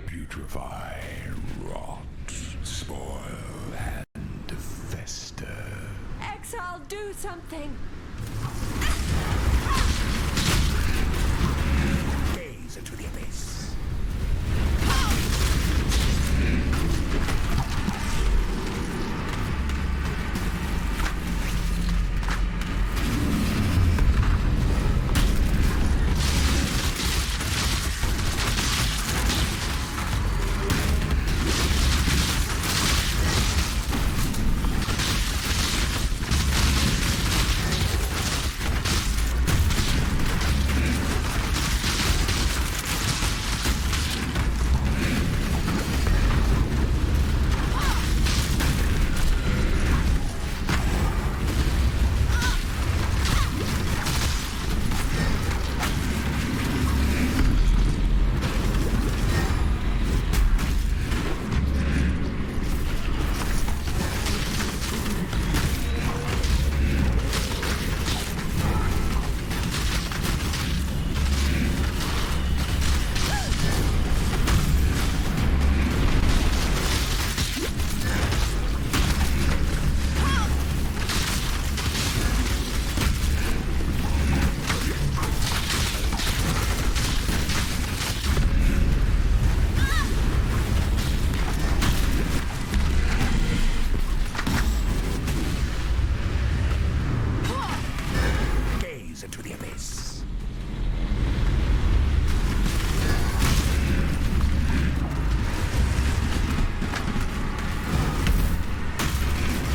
Putrefy, rot, spoil, and fester. Exile, do something! Gaze into the abyss. Into the abyss.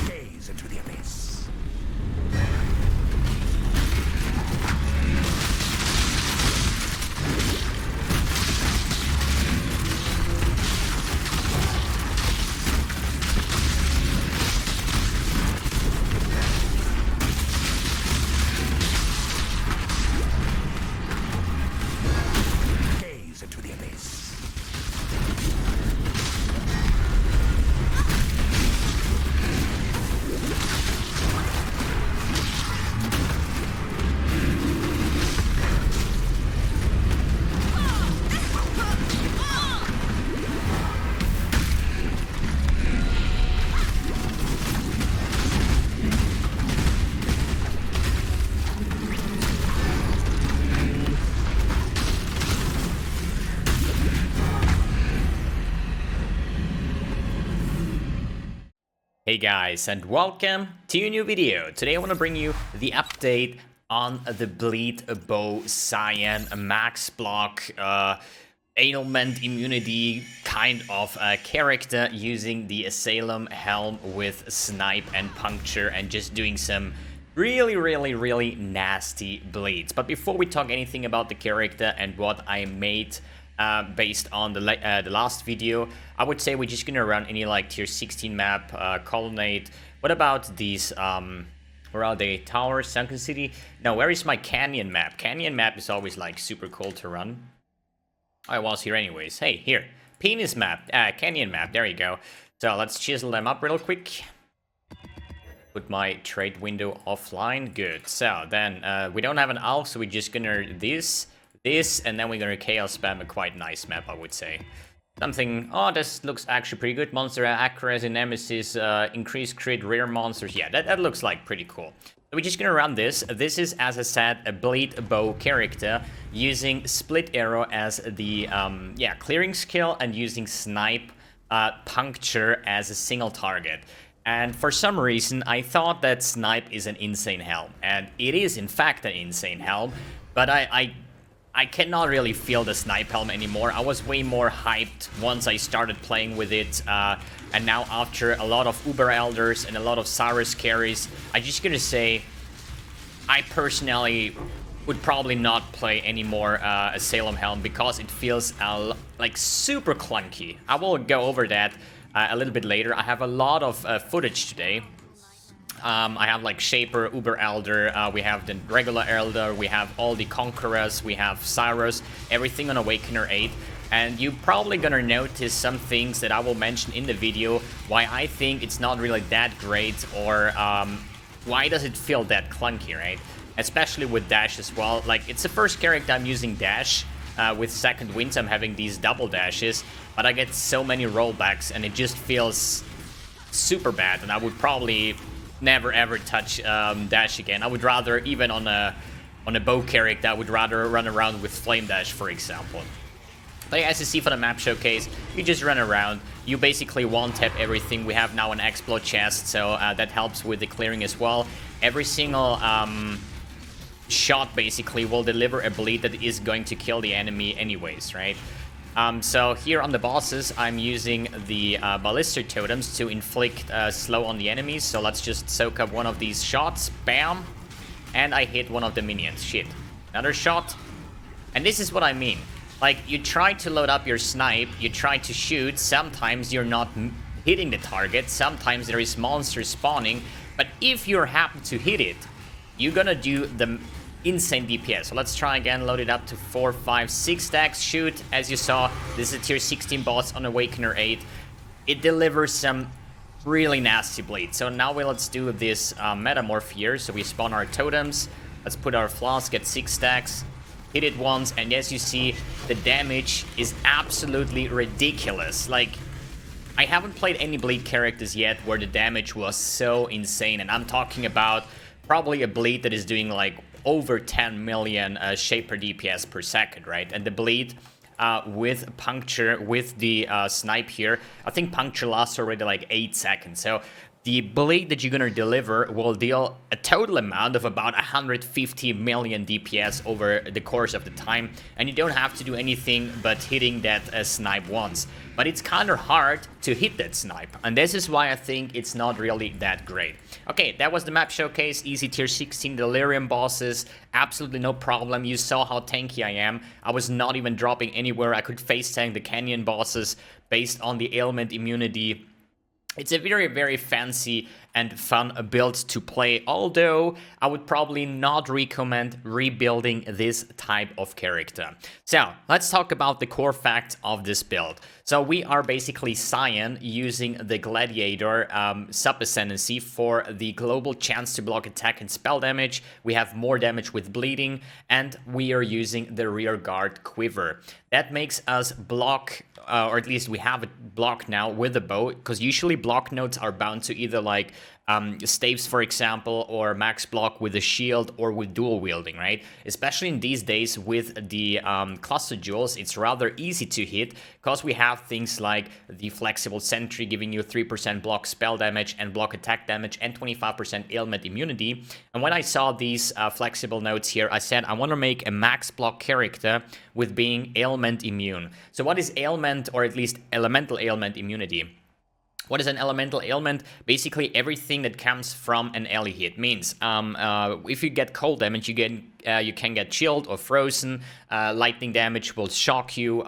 Gaze into the abyss. Hey guys, and welcome to a new video. Today I want to bring you the update on the Bleed Bow Scion max block ailment immunity kind of character using the Assailum helm with snipe and puncture and just doing some really nasty bleeds. But before we talk anything about the character and what I made based on the last video, I would say we're just gonna run any like tier 16 map, colonnade. What about these, where are they? Tower, Sunken City? Now, where is my Canyon map? Canyon map is always like super cool to run. I was here anyways. Hey, here. Penis map, Canyon map, there you go. So let's chisel them up real quick. Put my trade window offline, good. So then, we don't have an ALF, so we're just gonna this, and then we're gonna chaos spam a quite nice map, I would say. Something, oh, this looks actually pretty good. Monster accuracy, nemesis, increased crit, rare monsters. Yeah, that looks like pretty cool. So we're just gonna run this. This is, as I said, a Bleed Bow character using Split Arrow as the, clearing skill and using Snipe Puncture as a single target. And for some reason, I thought that Snipe is an insane helm. And it is, in fact, an insane helm. But I cannot really feel the Snipe helm anymore. I was way more hyped once I started playing with it. And now after a lot of Uber Elders and a lot of Cyrus carries, I'm just gonna say, I personally would probably not play any more Assailum helm because it feels like super clunky. I will go over that a little bit later. I have a lot of footage today. I have like Shaper, Uber Elder, we have the regular Elder, we have all the Conquerors, we have Cyrus, everything on Awakener 8. And you're probably gonna notice some things that I will mention in the video, why I think it's not really that great, or why does it feel that clunky, right? Especially with dash as well. Like, it's the first character I'm using dash. With second wind, I'm having these double dashes, but I get so many rollbacks, and it just feels super bad, and I would probably never ever touch dash again. I would rather, even on a bow character, I would rather run around with flame dash, for example. But as you see for the map showcase, you just run around, you basically one-tap everything. We have now an explode chest, so that helps with the clearing as well. Every single shot basically will deliver a bleed that is going to kill the enemy anyways, right? So here on the bosses, I'm using the Ballister Totems to inflict slow on the enemies. So let's just soak up one of these shots, bam, and I hit one of the minions, shit. Another shot, and this is what I mean. Like, you try to load up your snipe, you try to shoot, sometimes you're not hitting the target, sometimes there is monsters spawning, but if you're happen to hit it, you're gonna do the insane DPS. So let's try again, load it up to 4, 5, 6 stacks, shoot. As you saw, this is a tier 16 boss on Awakener 8. It delivers some really nasty bleed. So now let's do this metamorph here. So we spawn our totems, let's put our flask at 6 stacks, hit it once, and as you see, the damage is absolutely ridiculous. Like, I haven't played any bleed characters yet where the damage was so insane, and I'm talking about probably a bleed that is doing like over 10 million shape per DPS per second, right? And the bleed with puncture, with the snipe here, I think puncture lasts already like 8 seconds. So the bleed that you're gonna deliver will deal a total amount of about 150 million DPS over the course of the time, and you don't have to do anything but hitting that snipe once. But it's kind of hard to hit that snipe, and this is why I think it's not really that great. Okay, that was the map showcase. Easy tier 16 Delirium bosses, absolutely no problem. You saw how tanky I am. I was not even dropping anywhere. I could face tank the Canyon bosses based on the Ailment immunity. It's a very, very fancy and fun build to play, although I would probably not recommend rebuilding this type of character. So let's talk about the core facts of this build. So we are basically Scion using the Gladiator sub-ascendancy for the global chance to block attack and spell damage. We have more damage with bleeding, and we are using the rear guard quiver. That makes us block, or at least we have it blocked now with the bow, because usually block nodes are bound to either like staves, for example, or max block with a shield or with dual wielding, right? Especially in these days with the cluster jewels, it's rather easy to hit because we have things like the flexible sentry giving you 3% block spell damage and block attack damage and 25% ailment immunity. And when I saw these flexible nodes here, I said I want to make a max block character with being ailment immune. So what is ailment, or at least elemental ailment immunity? What is an elemental ailment? Basically everything that comes from an ally hit. Means if you get cold damage, you can get chilled or frozen. Lightning damage will shock you.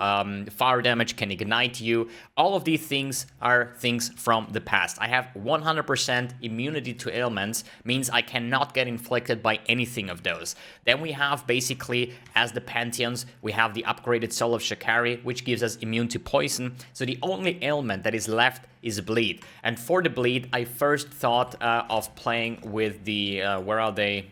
Fire damage can ignite you. All of these things are things from the past. I have 100% immunity to ailments, means I cannot get inflicted by anything of those. Then we have basically, as the Pantheons, we have the upgraded Soul of Shakari, which gives us immune to poison. So the only ailment that is left is bleed. And for the bleed, I first thought of playing with the, where are they?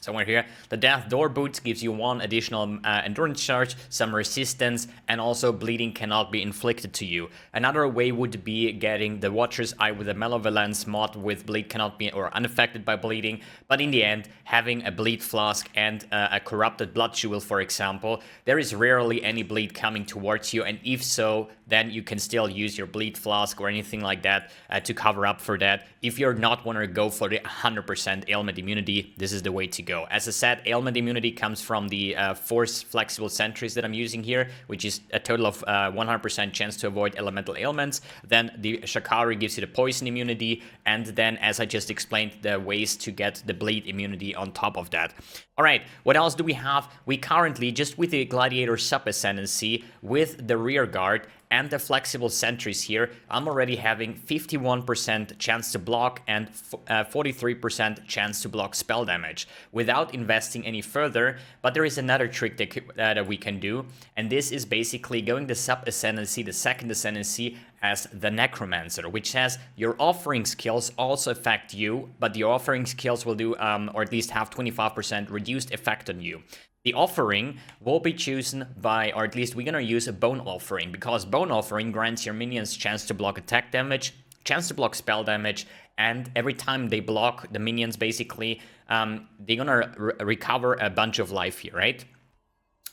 Somewhere here. The Death Door Boots gives you 1 additional endurance charge, some resistance, and also bleeding cannot be inflicted to you. Another way would be getting the Watcher's Eye with a Malevolence mod with bleed cannot be, or unaffected by bleeding, but in the end, having a bleed flask and a corrupted blood jewel, for example, there is rarely any bleed coming towards you, and if so, then you can still use your bleed flask or anything like that to cover up for that. If you're not want to go for the 100% ailment immunity, this is the way to go. As I said, ailment immunity comes from the Force Flexible Sentries that I'm using here, which is a total of 100% chance to avoid elemental ailments. Then the Shakari gives you the poison immunity, and then, as I just explained, the ways to get the bleed immunity on top of that. Alright, what else do we have? We currently, just with the Gladiator sub-ascendancy, with the rear guard, and the flexible sentries here, I'm already having 51% chance to block and 43% chance to block spell damage without investing any further. But there is another trick that we can do, and this is basically going the sub-ascendancy, the second ascendancy, as the Necromancer, which says your offering skills also affect you, but your offering skills will do, or at least have 25% reduced effect on you. The offering will be chosen by, or at least we're gonna use a Bone Offering, because Bone Offering grants your minions chance to block attack damage, chance to block spell damage, and every time they block the minions, basically, they're gonna recover a bunch of life here, right?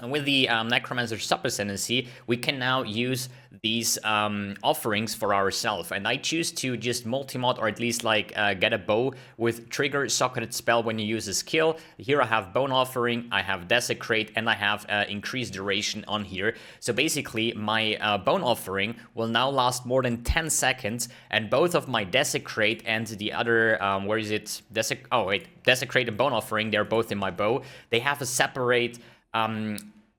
And with the Necromancer sub-ascendancy, we can now use these offerings for ourselves. And I choose to just multi-mod, or at least like get a bow with trigger socketed spell when you use a skill. Here I have Bone Offering, I have Desecrate, and I have increased duration on here. So basically, my Bone Offering will now last more than 10 seconds, and both of my Desecrate and the other, where is it? Desecrate and Bone Offering, they're both in my bow. They have a separate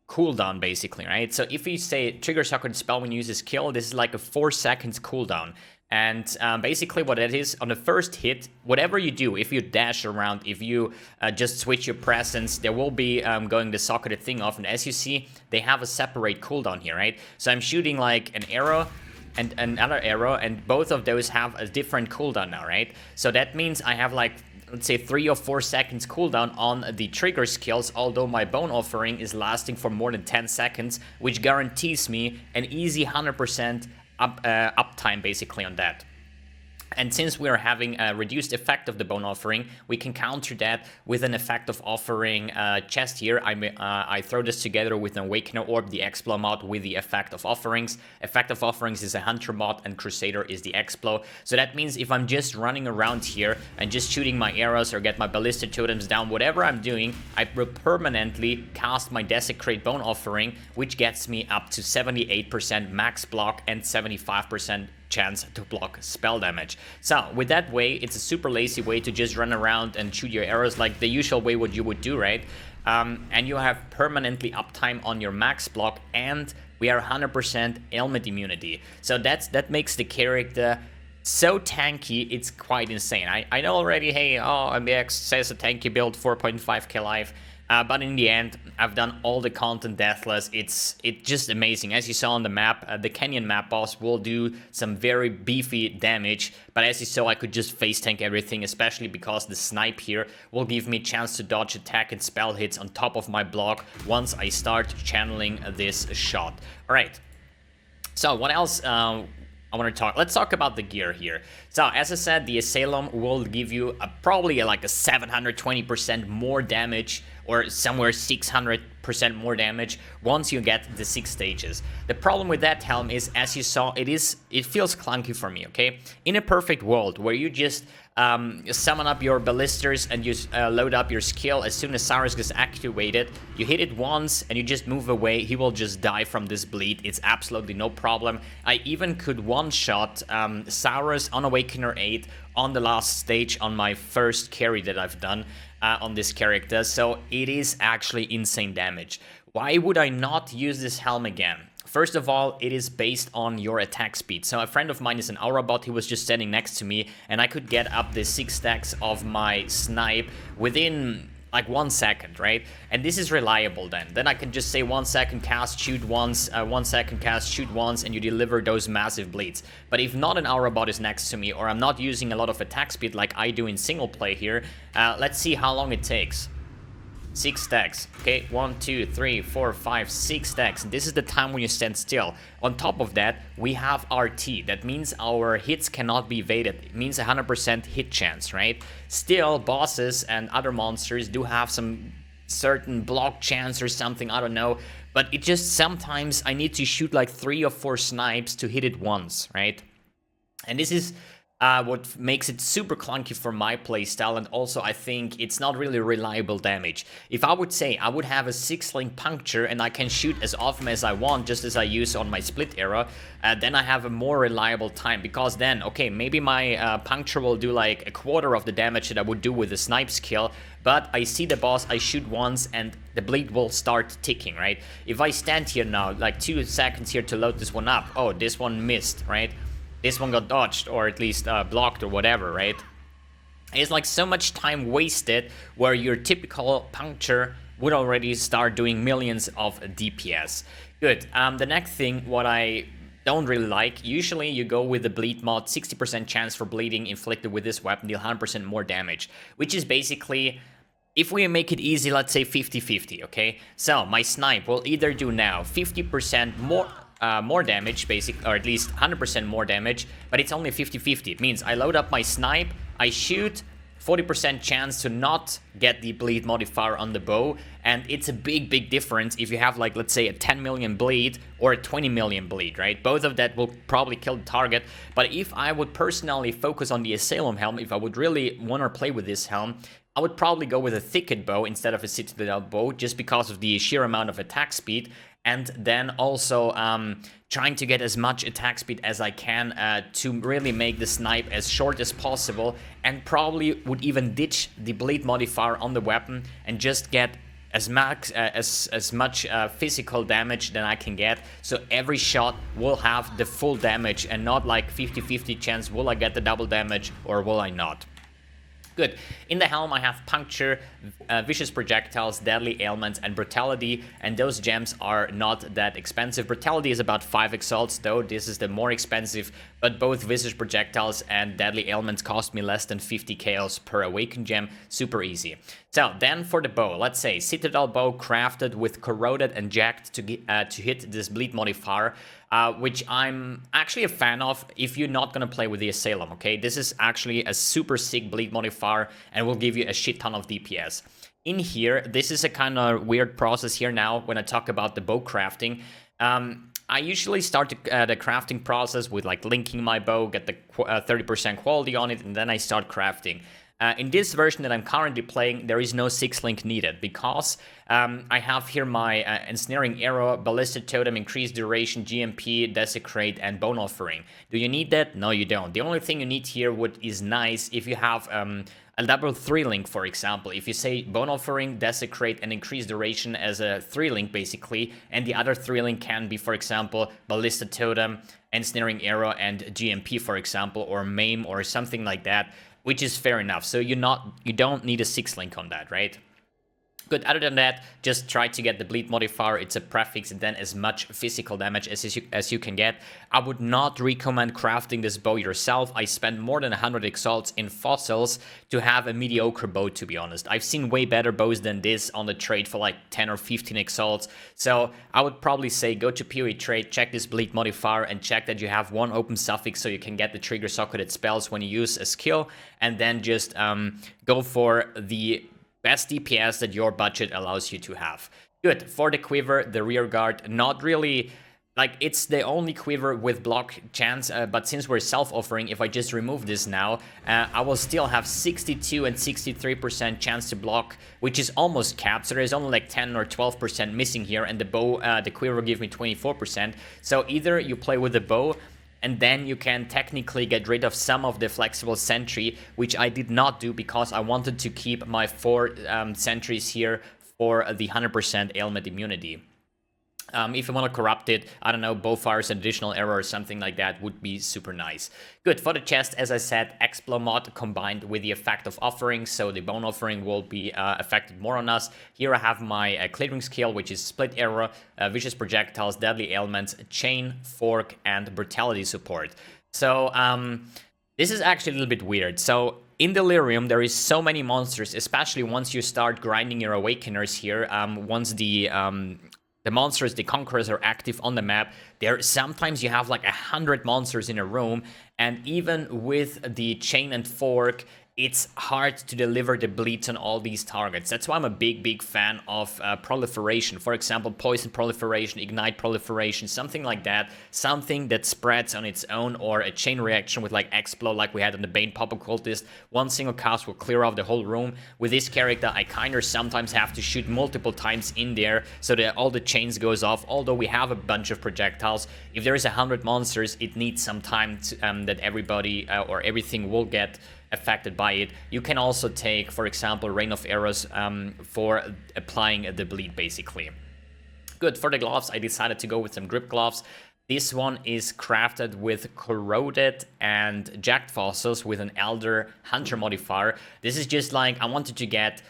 cooldown, basically, right? So if you say trigger socketed spell when you use a skill, this is like a 4 seconds cooldown. And basically what it is, on the first hit, whatever you do, if you dash around, if you just switch your presence, there will be going the socketed thing off. And as you see, they have a separate cooldown here, right? So I'm shooting like an arrow and another arrow, and both of those have a different cooldown now, right? So that means I have like, let's say 3 or 4 seconds cooldown on the trigger skills, although my Bone Offering is lasting for more than 10 seconds, which guarantees me an easy 100% uptime basically on that. And since we are having a reduced effect of the Bone Offering, we can counter that with an effect of offering chest here. I throw this together with an Awakener Orb, the Explo mod, with the effect of offerings. Effect of offerings is a Hunter mod, and Crusader is the Explo. So that means if I'm just running around here and just shooting my arrows or get my Ballistic Totems down, whatever I'm doing, I will permanently cast my Desecrate Bone Offering, which gets me up to 78% max block and 75% chance to block spell damage. So with that way, it's a super lazy way to just run around and shoot your arrows like the usual way what you would do, right? And you have permanently uptime on your max block, and we are 100% ailment immunity. So that makes the character so tanky, it's quite insane. I know already, hey, mbX says a tanky build, 4.5k life. But in the end, I've done all the content deathless. It's just amazing. As you saw on the map, the Canyon map boss will do some very beefy damage. But as you saw, I could just face tank everything, especially because the snipe here will give me a chance to dodge attack and spell hits on top of my block once I start channeling this shot. All right. So what else? I want to talk. Let's talk about the gear here. So as I said, the Assailum will give you probably like a 720% more damage, or somewhere 600% more damage once you get the 6 stages. The problem with that helm is, as you saw, it feels clunky for me, okay? In a perfect world where you just summon up your ballisters and you load up your skill, as soon as Cyrus gets activated, you hit it once and you just move away, he will just die from this bleed. It's absolutely no problem. I even could one-shot Cyrus on Awakener 8 on the last stage on my first carry that I've done on this character, so it is actually insane damage. Why would I not use this helm again? First of all, it is based on your attack speed. So a friend of mine is an Aura bot, he was just standing next to me, and I could get up the 6 stacks of my snipe within like 1 second, right? And this is reliable then. Then I can just say 1 second cast, shoot once, 1 second cast, shoot once, and you deliver those massive bleeds. But if not an Aura bot is next to me, or I'm not using a lot of attack speed like I do in single play here, let's see how long it takes. 6 stacks. Okay, 1, 2, 3, 4, 5, 6 stacks. This is the time when you stand still. On top of that, we have RT. That means our hits cannot be evaded. It means 100% hit chance, right? Still, bosses and other monsters do have some certain block chance or something, I don't know. But it just sometimes I need to shoot like 3 or 4 snipes to hit it once, right? And this is what makes it super clunky for my playstyle, and also I think it's not really reliable damage. If I would say I would have a 6-link puncture and I can shoot as often as I want, just as I use on my split era, then I have a more reliable time, because then, okay, maybe my puncture will do like a quarter of the damage that I would do with a snipe skill, but I see the boss, I shoot once, and the bleed will start ticking, right? If I stand here now, like 2 seconds here to load this one up, oh, this one missed, right? This one got dodged, or at least blocked or whatever, right? It's like so much time wasted where your typical puncture would already start doing millions of DPS. Good. The next thing, what I don't really like, usually you go with the bleed mod, 60% chance for bleeding inflicted with this weapon, deal 100% more damage, which is basically, if we make it easy, let's say 50-50, okay? So my snipe will either do now 50% more damage, or at least 100% more damage, but it's only 50-50. It means I load up my snipe, I shoot, 40% chance to not get the bleed modifier on the bow, and it's a big difference if you have, like, let's say a 10 million bleed or a 20 million bleed, right? Both of that will probably kill the target, but if I would personally focus on the Assailum helm, if I would really want to play with this helm, I would probably go with a thicket bow instead of a citadel bow, just because of the sheer amount of attack speed, and then also trying to get as much attack speed as I can to really make the snipe as short as possible, and probably would even ditch the bleed modifier on the weapon and just get as much physical damage than I can get, so every shot will have the full damage and not like 50-50 chance will I get the double damage or will I not. Good. In the helm I have Puncture, Vicious Projectiles, Deadly Ailments, and Brutality, and those gems are not that expensive. Brutality is about 5 exalts, though this is the more expensive, but both Vicious Projectiles and Deadly Ailments cost me less than 50 chaos per Awakened gem, super easy. So then for the bow, let's say Citadel bow crafted with Corroded and Jacked to hit this bleed modifier, which I'm actually a fan of if you're not gonna play with the Assailum, okay? This is actually a super sick bleed modifier and will give you a shit ton of DPS. In here, this is a kind of weird process here now when I talk about the bow crafting. I usually start the crafting process with like linking my bow, get the 30% quality on it, and then I start crafting. In this version that I'm currently playing, there is no 6-link needed because I have here my Ensnaring Arrow, Ballistic Totem, Increased Duration, GMP, Desecrate, and Bone Offering. Do you need that? No, you don't. The only thing you need here, what is nice, if you have a double 3-link, for example, if you say Bone Offering, Desecrate, and Increased Duration as a 3-link, basically, and the other 3-link can be, for example, Ballistic Totem, Ensnaring Arrow, and GMP, for example, or Maim, or something like that, which is fair enough. So you don't need a 6-link on that, right? Good. Other than that, just try to get the bleed modifier. It's a prefix, and then as much physical damage as you can get. I would not recommend crafting this bow yourself. I spent more than 100 exalts in fossils to have a mediocre bow, to be honest. I've seen way better bows than this on the trade for like 10 or 15 exalts. So I would probably say go to PoE trade, check this bleed modifier, and check that you have one open suffix so you can get the trigger socketed spells when you use a skill, and then just go for the best DPS that your budget allows you to have. Good. For the quiver, the rear guard, not really, like, it's the only quiver with block chance, but since we're self-offering, if I just remove this now, I will still have 62 and 63% chance to block, which is almost capped, so there's only like 10 or 12% missing here, and the bow, the quiver will give me 24%. So either you play with the bow, and then you can technically get rid of some of the flexible sentry, which I did not do because I wanted to keep my 4 sentries here for the 100% ailment immunity. If you want to corrupt it, I don't know, bowfires, an additional arrow or something like that would be super nice. Good. For the chest, as I said, Explo mod combined with the effect of offering, so the bone offering will be affected more on us. Here I have my clearing skill, which is Split Arrow, Vicious Projectiles, Deadly Ailments, Chain, Fork, and Brutality support. So this is actually a little bit weird. So in Delirium, there is so many monsters, especially once you start grinding your Awakeners here, once the monsters, the conquerors, are active on the map. Sometimes you have like 100 monsters in a room, and even with the chain and fork, it's hard to deliver the bleeds on all these targets. That's why I'm a big fan of proliferation. For example, poison proliferation, ignite proliferation, something like that. Something that spreads on its own, or a chain reaction with like explode like we had on the Bane Pop Occultist. One single cast will clear off the whole room. With this character, I kind of sometimes have to shoot multiple times in there so that all the chains goes off. Although we have a bunch of projectiles, if there is 100 monsters, it needs some time to, that everybody or everything will get affected by it. You can also take, for example, Rain of Arrows for applying the bleed, basically. Good. For the gloves, I decided to go with some grip gloves. This one is crafted with corroded and jagged fossils with an Elder Hunter modifier. This is just like, I wanted to get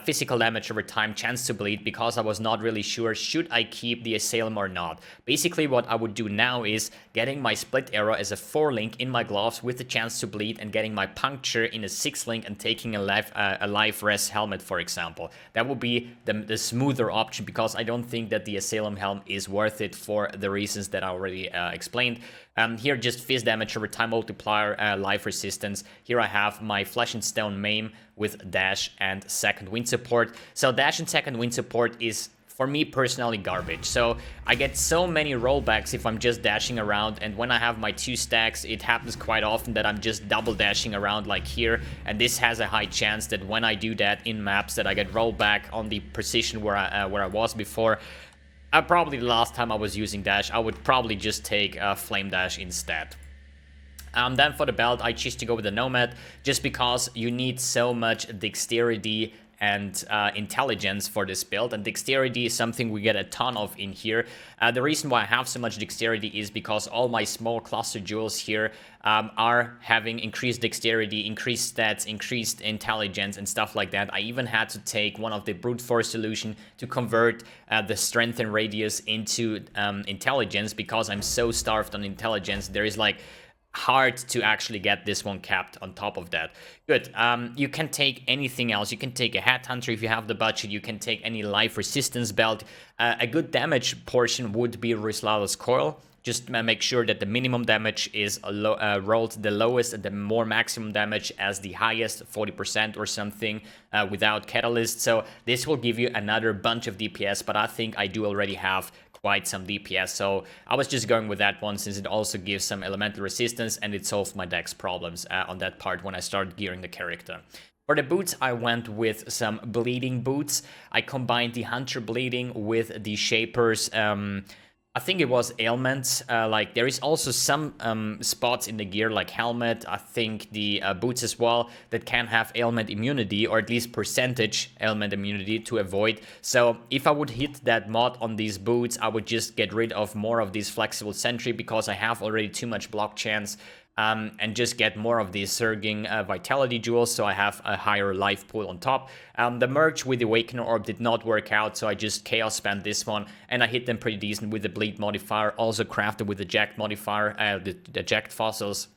physical damage over time, chance to bleed, because I was not really sure should I keep the Assailum or not. Basically what I would do now is getting my split arrow as a 4-link in my gloves with the chance to bleed, and getting my puncture in a 6-link and taking a life res helmet, for example. That would be the smoother option, because I don't think that the Assailum helm is worth it for the reasons that I already explained. Here just fizz damage over time multiplier, life resistance. Here I have my Flesh and Stone maim with dash and second wind support. So dash and second wind support is, for me personally, garbage. So I get so many rollbacks if I'm just dashing around, and when I have my 2 stacks, it happens quite often that I'm just double dashing around like here, and this has a high chance that when I do that in maps that I get rollback on the position where I was before. Probably the last time I was using dash, I would probably just take flame dash instead. Then for the belt, I choose to go with the Nomad, just because you need so much dexterity and intelligence for this build, and dexterity is something we get a ton of in here. The reason why I have so much dexterity is because all my small cluster jewels here are having increased dexterity, increased stats, increased intelligence and stuff like that. I even had to take one of the brute force solution to convert the strength and radius into intelligence, because I'm so starved on intelligence. There is like hard to actually get this one capped on top of that. Good. You can take anything else. You can take a Headhunter if you have the budget. You can take any life resistance belt. A good damage portion would be Rislala's Coil. Just make sure that the minimum damage is rolled the lowest and the more maximum damage as the highest, 40% or something, without Catalyst. So this will give you another bunch of DPS, but I think I do already have quite some DPS, so I was just going with that one since it also gives some elemental resistance and it solved my dex problems on that part when I started gearing the character. For the boots, I went with some bleeding boots. I combined the Hunter bleeding with the Shaper's I think it was Ailment. Like there is also some spots in the gear like helmet, I think the boots as well, that can have ailment immunity, or at least percentage ailment immunity to avoid. So if I would hit that mod on these boots, I would just get rid of more of this flexible sentry because I have already too much block chance. And just get more of these surging vitality jewels, so I have a higher life pool on top. The merge with the Awakener Orb did not work out, so I just chaos spammed this one, and I hit them pretty decent with the bleed modifier, also crafted with the jagged modifier, the jagged fossils,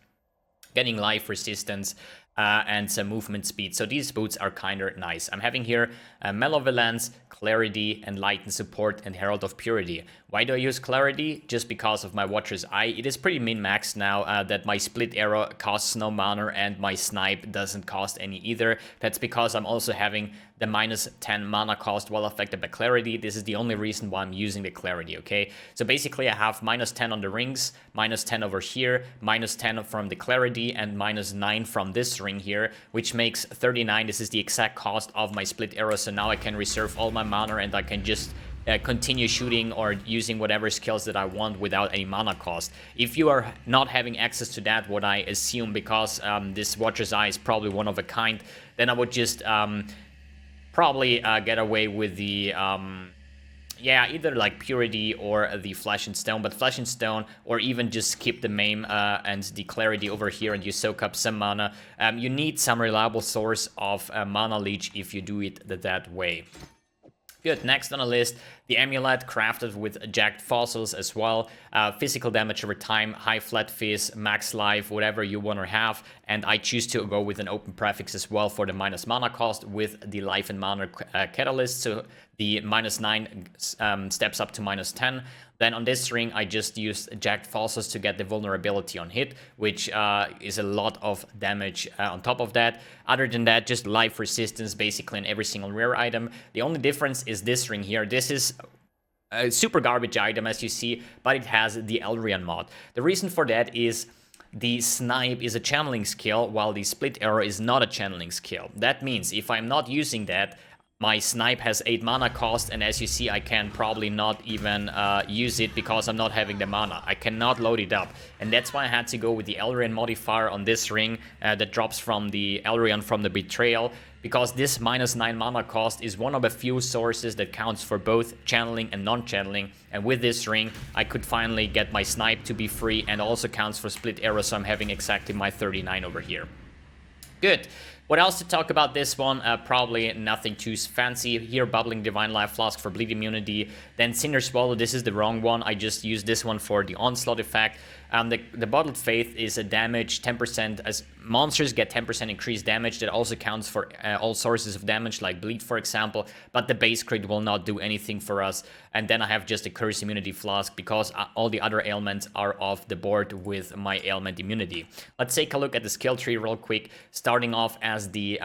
getting life resistance, and some movement speed. So these boots are kinda nice. I'm having here Malevolence, Clarity, Enlighten Support, and Herald of Purity. Why do I use Clarity? Just because of my Watcher's Eye. It is pretty min-maxed now that my Split Arrow costs no mana and my Snipe doesn't cost any either. That's because I'm also having the minus 10 mana cost while affected by Clarity. This is the only reason why I'm using the Clarity, okay? So basically I have minus 10 on the rings, minus 10 over here, minus 10 from the Clarity, and minus 9 from this ring here, which makes 39. This is the exact cost of my Split Arrow, so now I can reserve all my mana and I can just continue shooting or using whatever skills that I want without any mana cost. If you are not having access to that, what I assume, because this Watcher's Eye is probably one of a kind, then I would just probably get away with the yeah, either like Purity or the Flesh and Stone, but Flesh and Stone, or even just skip the Maim and the Clarity over here and you soak up some mana. You need some reliable source of mana leech if you do it that way. Good, next on the list, The Amulet crafted with jagged fossils as well. Physical damage over time, high flat fizz, max life, whatever you want to have. And I choose to go with an open prefix as well for the minus mana cost with the life and mana catalyst. So the -9 steps up to -10. Then on this ring, I just used jagged fossils to get the vulnerability on hit, which is a lot of damage on top of that. Other than that, just life resistance basically in every single rare item. The only difference is this ring here. This is a super garbage item, as you see, but it has the Elrian mod. The reason for that is the snipe is a channeling skill, while the split arrow is not a channeling skill. That means if I'm not using that, my snipe has 8 mana cost, and as you see, I can probably not even use it because I'm not having the mana. I cannot load it up, and that's why I had to go with the Elrian modifier on this ring that drops from the Elrian from the Betrayal, because this -9 mana cost is one of the few sources that counts for both channeling and non-channeling, and with this ring, I could finally get my snipe to be free, and also counts for split arrow, so I'm having exactly my 39 over here. Good. What else to talk about this one? Probably nothing too fancy. Here, Bubbling Divine Life Flask for bleed immunity. Then Cinder Swallow, this is the wrong one. I just used this one for the Onslaught effect. The Bottled Faith is a damage 10%, as monsters get 10% increased damage. That also counts for all sources of damage, like bleed, for example. But the base crit will not do anything for us. And then I have just a Curse Immunity Flask, because all the other ailments are off the board with my ailment immunity. Let's take a look at the skill tree real quick, starting off as the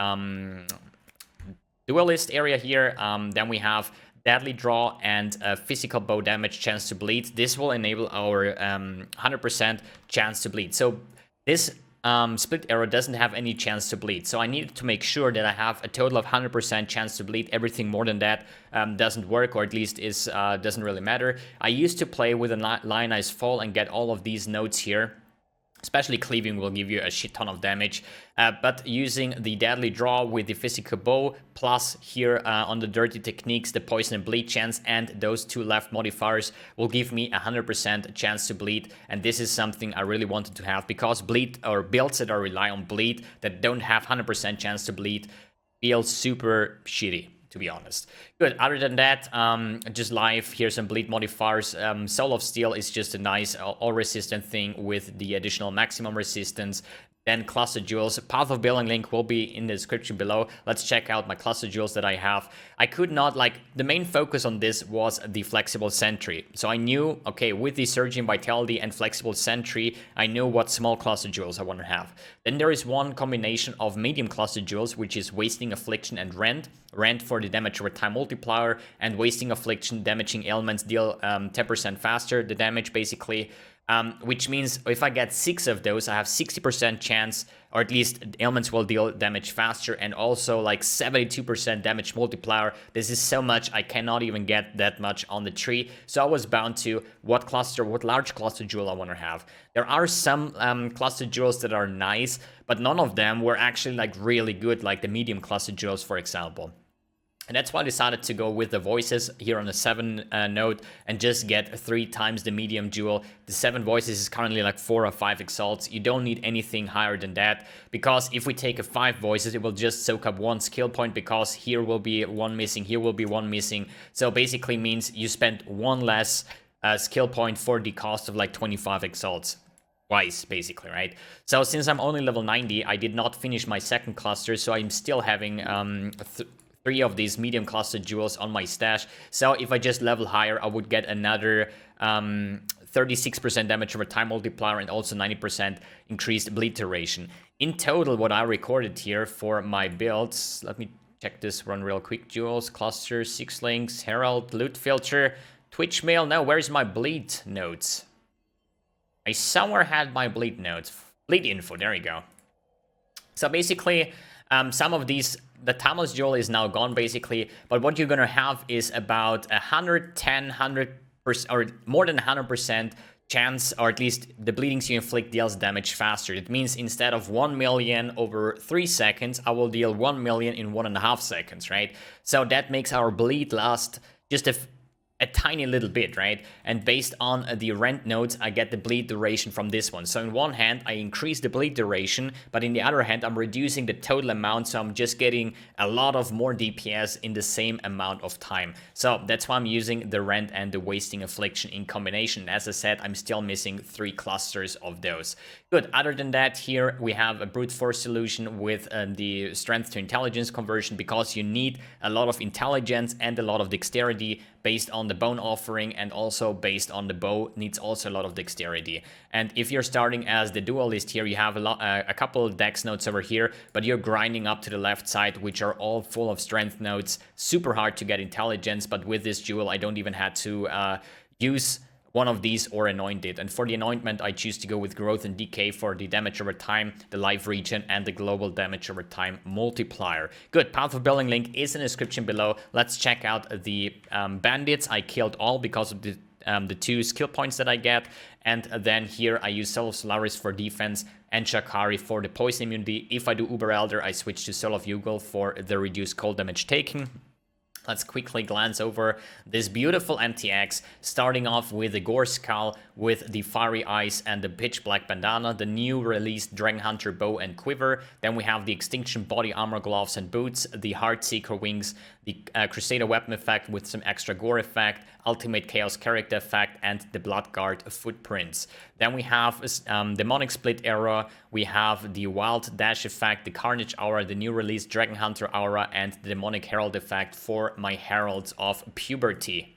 duelist area here. Then we have Deadly Draw and physical bow damage chance to bleed. This will enable our 100% chance to bleed. So this split arrow doesn't have any chance to bleed. So I need to make sure that I have a total of 100% chance to bleed. Everything more than that doesn't work, or at least is doesn't really matter. I used to play with a Lionized Fall and get all of these notes here. Especially cleaving will give you a shit ton of damage, but using the Deadly Draw with the physical bow, plus here on the dirty techniques, the poison and bleed chance, and those 2 left modifiers will give me 100% chance to bleed. And this is something I really wanted to have, because bleed, or builds that are rely on bleed that don't have 100% chance to bleed, feel super shitty, to be honest. Good. Other than that, just life. Here's some bleed modifiers. Soul of Steel is just a nice all-resistant thing with the additional maximum resistance. Then Cluster Jewels. Path of Billing link will be in the description below. Let's check out my Cluster Jewels that I have. I could not, the main focus on this was the Flexible Sentry. So I knew, okay, with the Surging Vitality and Flexible Sentry, I know what small Cluster Jewels I want to have. Then there is one combination of medium Cluster Jewels, which is Wasting Affliction and Rend. Rend for the damage over time multiplier, and Wasting Affliction, damaging ailments deal 10% faster, the damage basically. Which means if I get 6 of those, I have 60% chance, or at least ailments will deal damage faster, and also 72% damage multiplier. This is so much, I cannot even get that much on the tree. So I was bound to what large cluster jewel I want to have. There are some cluster jewels that are nice, but none of them were actually really good, like the medium cluster jewels, for example. And that's why I decided to go with the voices here on the 7 node and just get 3 times the medium jewel. The 7 voices is currently 4 or 5 exalts. You don't need anything higher than that, because if we take a 5 voices, it will just soak up 1 skill point, because here will be 1 missing, here will be 1 missing. So basically means you spent 1 less skill point for the cost of 25 exalts. Twice, basically, right? So since I'm only level 90, I did not finish my second cluster, so I'm still having 3 of these medium cluster jewels on my stash. So if I just level higher, I would get another 36% damage over time multiplier, and also 90% increased bleed duration. In total, what I recorded here for my builds, let me check this one real quick. Jewels, cluster, 6 links, herald, loot filter, Twitch mail. No, where's my bleed notes? I somewhere had my bleed notes. Bleed info, there you go. So basically, some of these, the Timeless Jewel is now gone basically, but what you're gonna have is about 100%, or more than 100% chance, or at least the bleedings you inflict deals damage faster. It means instead of 1 million over 3 seconds, I will deal 1 million in 1.5 seconds, right? So that makes our bleed last just a tiny little bit, right? And based on the rend nodes, I get the bleed duration from this one. So in one hand, I increase the bleed duration, but in the other hand, I'm reducing the total amount, so I'm just getting a lot of more DPS in the same amount of time. So that's why I'm using the rend and the wasting affliction in combination. As I said, I'm still missing 3 clusters of those. Good. Other than that, here we have a brute force solution with the strength to intelligence conversion, because you need a lot of intelligence and a lot of dexterity based on the bone offering, and also based on the bow needs also a lot of dexterity. And if you're starting as the duelist here, you have a couple of dex nodes over here, but you're grinding up to the left side, which are all full of strength nodes. Super hard to get intelligence, but with this duel, I don't even have to use one of these or anoint it. And for the anointment, I choose to go with growth and decay for the damage over time, the life regen, and the global damage over time multiplier. Good. Path of Building link is in the description below. Let's check out the bandits. I killed all because of the 2 skill points that I get. And then here I use Soul of Solaris for defense and Shakari for the poison immunity. If I do Uber Elder, I switch to Soul of Yugol for the reduced cold damage taken. Let's quickly glance over this beautiful MTX, starting off with the Gore Skull with the Fiery Eyes and the Pitch Black Bandana, the new released Dragon Hunter Bow and Quiver. Then we have the Extinction Body Armor Gloves and Boots, the Heartseeker Wings, the Crusader Weapon effect with some extra Gore effect, Ultimate Chaos Character effect, and the Bloodguard Footprints. Then we have Demonic Split Arrow, we have the Wild Dash effect, the Carnage Aura, the new release Dragon Hunter Aura, and the Demonic Herald effect for my Heralds of Purity,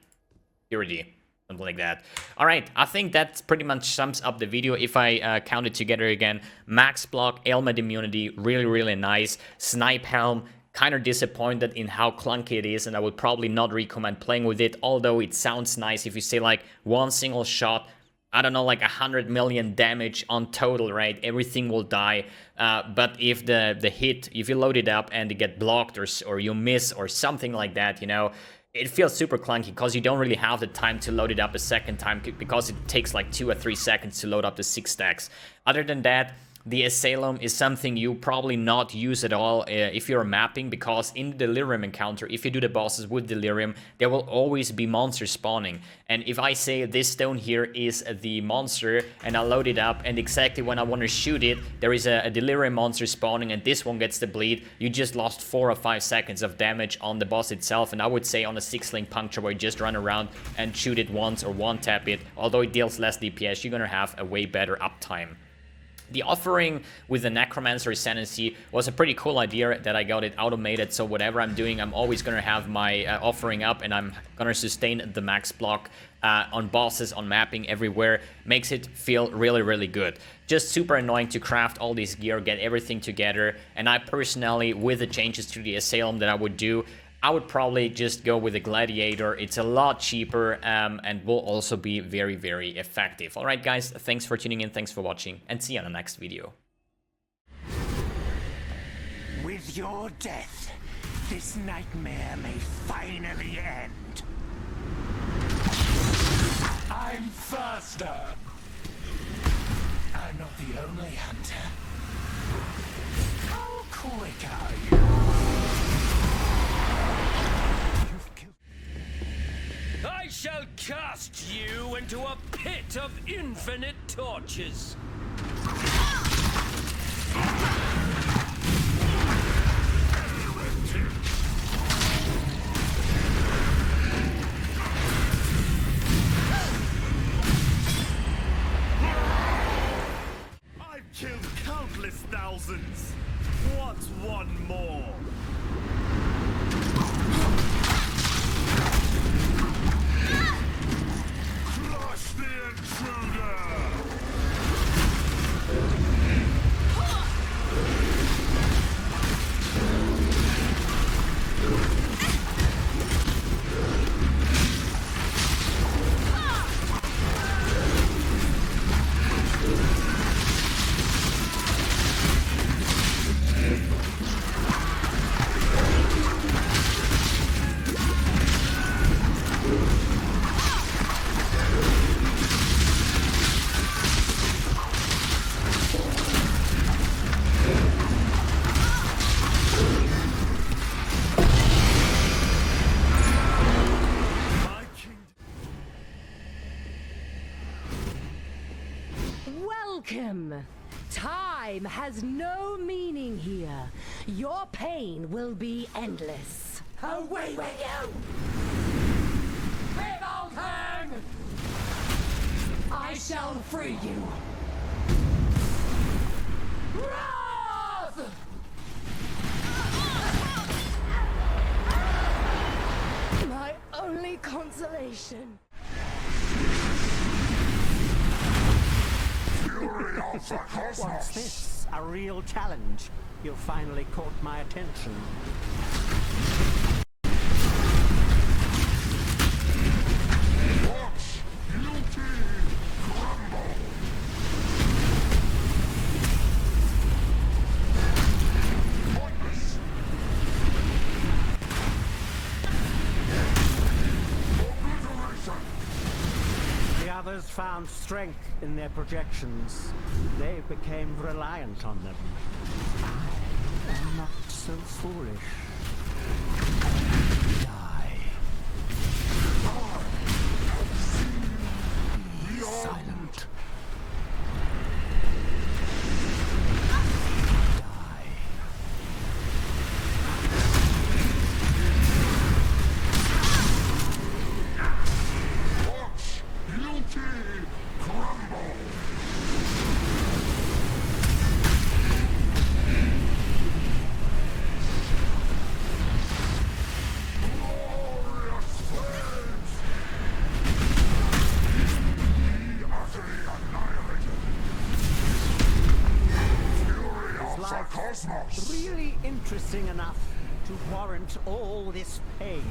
something like that. All right, I think that pretty much sums up the video. If I count it together again, max block, ailment immunity, really nice. Snipe helm, kind of disappointed in how clunky it is, and I would probably not recommend playing with it, although it sounds nice if you say like one single shot, I don't know, like 100 million damage on total, right? Everything will die. But if the hit, if you load it up and it get blocked or you miss or something like that, you know, it feels super clunky because you don't really have the time to load it up a second time, because it takes like 2 or 3 seconds to load up the 6 stacks. Other than that, the Assailum is something you probably not use at all if you're mapping, because in the Delirium encounter, if you do the bosses with Delirium, there will always be monsters spawning. And if I say this stone here is the monster and I load it up, and exactly when I want to shoot it, there is a Delirium monster spawning and this one gets the bleed, you just lost 4 or 5 seconds of damage on the boss itself. And I would say on a 6-link puncture where you just run around and shoot it once or one-tap it, although it deals less DPS, you're gonna have a way better uptime. The offering with the Necromancer Ascendancy was a pretty cool idea that I got it automated, so whatever I'm doing, I'm always going to have my offering up, and I'm going to sustain the max block on bosses, on mapping, everywhere. Makes it feel really good. Just super annoying to craft all this gear, get everything together, and I personally, with the changes to the Assailum that I would do, I would probably just go with a Gladiator. It's a lot cheaper and will also be very effective. Alright guys, thanks for tuning in, thanks for watching, and see you on the next video. With your death, this nightmare may finally end. I'm faster. I'm not the only hunter. How quick are you? I shall cast you into a pit of infinite torches. I've killed countless thousands. What's one more? Crush the intruder! Time has no meaning here. Your pain will be endless. Away with you! Revolting! I shall free you! Wrath! My only consolation. What's this? A real challenge? You finally caught my attention. Watch guilty crumble! Pointless! Obliteration! The others found strength in their projections. They became reliant on them. I am not so foolish. Die. Be Silent. Die. Watch guilty crumble! Glorious flames! Be utterly annihilated! Fury of the life cosmos! Really interesting enough to warrant all this pain.